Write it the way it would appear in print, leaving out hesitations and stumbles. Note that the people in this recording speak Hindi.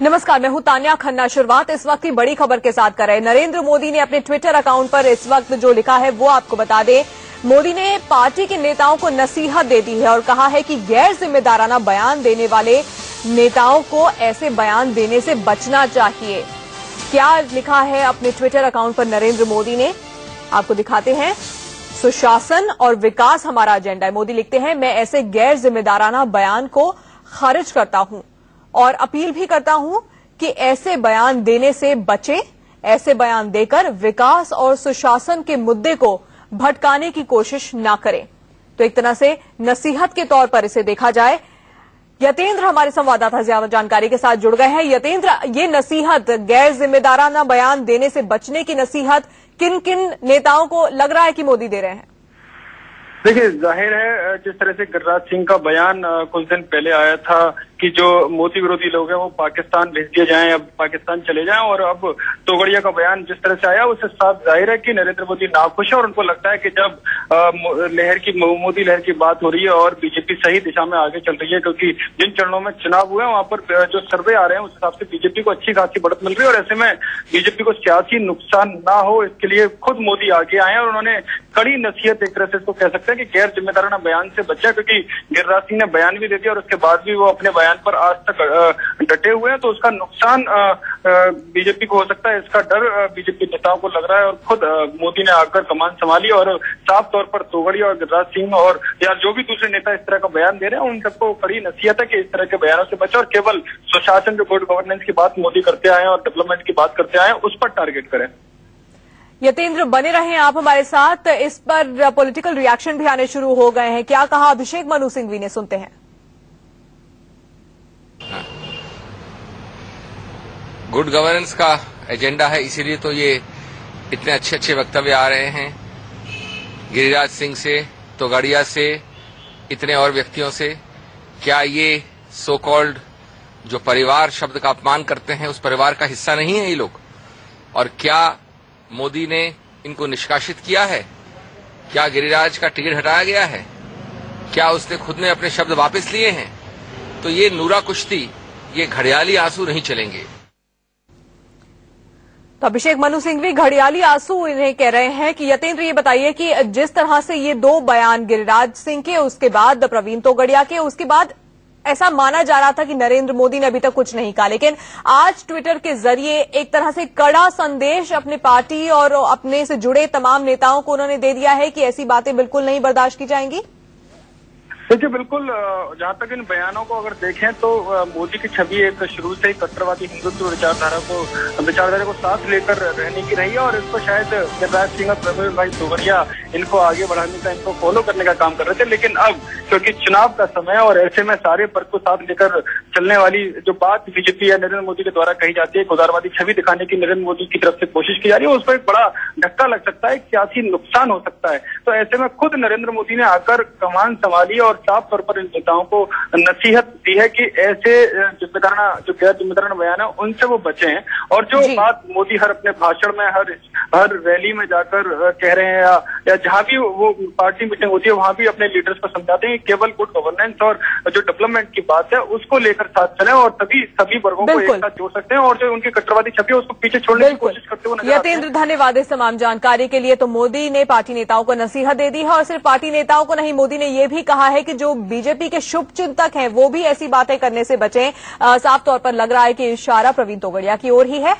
नमस्कार, मैं हूं तान्या खन्ना। शुरुआत इस वक्त की बड़ी खबर के साथ कर रहे हैं। नरेंद्र मोदी ने अपने ट्विटर अकाउंट पर इस वक्त जो लिखा है वो आपको बता दें। मोदी ने पार्टी के नेताओं को नसीहत दे दी है और कहा है कि गैर जिम्मेदाराना बयान देने वाले नेताओं को ऐसे बयान देने से बचना चाहिए। क्या लिखा है अपने ट्विटर अकाउंट पर नरेंद्र मोदी ने, आपको दिखाते हैं। सुशासन और विकास हमारा एजेंडा है। मोदी लिखते हैं, मैं ऐसे गैर जिम्मेदाराना बयान को खारिज करता हूं और अपील भी करता हूं कि ऐसे बयान देने से बचें। ऐसे बयान देकर विकास और सुशासन के मुद्दे को भटकाने की कोशिश ना करें। तो एक तरह से नसीहत के तौर पर इसे देखा जाए। यतेंद्र हमारे संवाददाता ज्यादा जानकारी के साथ जुड़ गए हैं। यतेंद्र, ये नसीहत, गैर जिम्मेदाराना बयान देने से बचने की नसीहत किन किन नेताओं को लग रहा है कि मोदी दे रहे हैं? देखिए, जाहिर है जिस तरह से गिरिराज सिंह का बयान कुछ दिन पहले आया था कि जो मोदी विरोधी लोग हैं वो पाकिस्तान भेज दिए जाएं, अब पाकिस्तान चले जाएं, और अब तोगड़िया का बयान जिस तरह से आया उससे साफ जाहिर है कि नरेंद्र मोदी नाखुश है और उनको लगता है कि जब मोदी लहर की बात हो रही है और बीजेपी सही दिशा में आगे चल रही है, क्योंकि जिन चरणों में चुनाव हुए हैं वहां पर जो सर्वे आ रहे हैं उस हिसाब से बीजेपी को अच्छी खासी बढ़त मिल रही है, और ऐसे में बीजेपी को सियासी नुकसान ना हो इसके लिए खुद मोदी आगे आए और उन्होंने कड़ी नसीहत एक तरह से इसको कह सकते हैं कि गैर जिम्मेदाराना बयान से बचा, क्योंकि गिरिराज सिंह ने बयान भी दे दिया और उसके बाद भी वो अपने बयान पर आज तक डटे हुए हैं। तो उसका नुकसान बीजेपी को हो सकता है, इसका डर बीजेपी नेताओं को लग रहा है और खुद मोदी ने आकर कमान संभाली और साफ तौर पर तोगड़िया और गिरिराज सिंह और या जो भी दूसरे नेता इस तरह का बयान दे रहे हैं उन सबको कड़ी नसीहत है कि इस तरह के बयानों से बचे और केवल सुशासन, जो गुड गवर्नेंस की बात मोदी करते आए और डेवलपमेंट की बात करते आए उस पर टारगेट करें। यतेंद्र, बने रहें आप हमारे साथ। इस पर पॉलिटिकल रिएक्शन भी आने शुरू हो गए हैं। क्या कहा अभिषेक मनु सिंघवी ने, सुनते हैं। गुड गवर्नेंस का एजेंडा है, इसीलिए तो ये इतने अच्छे अच्छे वक्तव्य आ रहे हैं गिरिराज सिंह से, तोगड़िया से, इतने और व्यक्तियों से। क्या ये सो कॉल्ड जो परिवार शब्द का अपमान करते हैं उस परिवार का हिस्सा नहीं है ये लोग? और क्या मोदी ने इनको निष्कासित किया है? क्या गिरिराज का टिकट हटाया गया है? क्या उसने खुद ने अपने शब्द वापस लिए हैं? तो ये नूरा कुश्ती, ये घड़ियाली आंसू नहीं चलेंगे। तो अभिषेक मनु सिंघवी घड़ियाली आंसू इन्हें कह रहे हैं कि यतेंद्र, ये बताइए कि जिस तरह से ये दो बयान गिरिराज सिंह के, उसके बाद प्रवीण तोगड़िया के, उसके बाद ऐसा माना जा रहा था कि नरेंद्र मोदी ने अभी तक कुछ नहीं कहा, लेकिन आज ट्विटर के जरिए एक तरह से कड़ा संदेश अपनी पार्टी और अपने से जुड़े तमाम नेताओं को उन्होंने दे दिया है कि ऐसी बातें बिल्कुल नहीं बर्दाश्त की जाएंगी। देखिए, बिल्कुल जहां तक इन बयानों को अगर देखें तो मोदी की छवि एक शुरू से ही कट्टरवादी हिंदुत्व विचारधारा को साथ लेकर रहने की रही है और इसको शायद गिरिराज सिंह और प्रवीण भाई तोगड़िया इनको आगे बढ़ाने का, इनको फॉलो करने का काम कर रहे थे। लेकिन अब क्योंकि चुनाव का समय है और ऐसे में सारे वर्ग को साथ लेकर चलने वाली जो बात बीजेपी या नरेंद्र मोदी के द्वारा कही जाती है, उदारवादी छवि दिखाने की नरेंद्र मोदी की तरफ से कोशिश की जा रही है, उस पर एक बड़ा धक्का लग सकता है, सियासी नुकसान हो सकता है। तो ऐसे में खुद नरेंद्र मोदी ने आकर कमान संभाली और साफ तौर पर इन नेताओं को नसीहत दी है कि ऐसे जो गैर जिम्मेदाराना बयान है उनसे वो बचे हैं। और जो बात मोदी हर अपने भाषण में, हर रैली में जाकर कह रहे हैं या जहां भी वो पार्टी मीटिंग होती है वहां भी अपने लीडर्स को समझाते हैं कि केवल गुड गवर्नेंस और जो डेवलपमेंट की बात है उसको लेकर साथ चलें और तभी सभी वर्गों को एक साथ जोड़ सकते हैं और जो उनकी कट्टरवादी छवि है उसको पीछे छोड़ने की कोशिश करते हुए नजर आते हैं। यतेंद्र, धन्यवाद इस तमाम जानकारी के लिए। तो मोदी ने पार्टी नेताओं को नसीहत दे दी है और सिर्फ पार्टी नेताओं को नहीं, मोदी ने यह भी कहा है कि जो बीजेपी के शुभ चिंतक हैं वो भी ऐसी बातें करने से बचें। साफ तौर पर लग रहा है कि इशारा प्रवीण तोगड़िया की ओर ही है।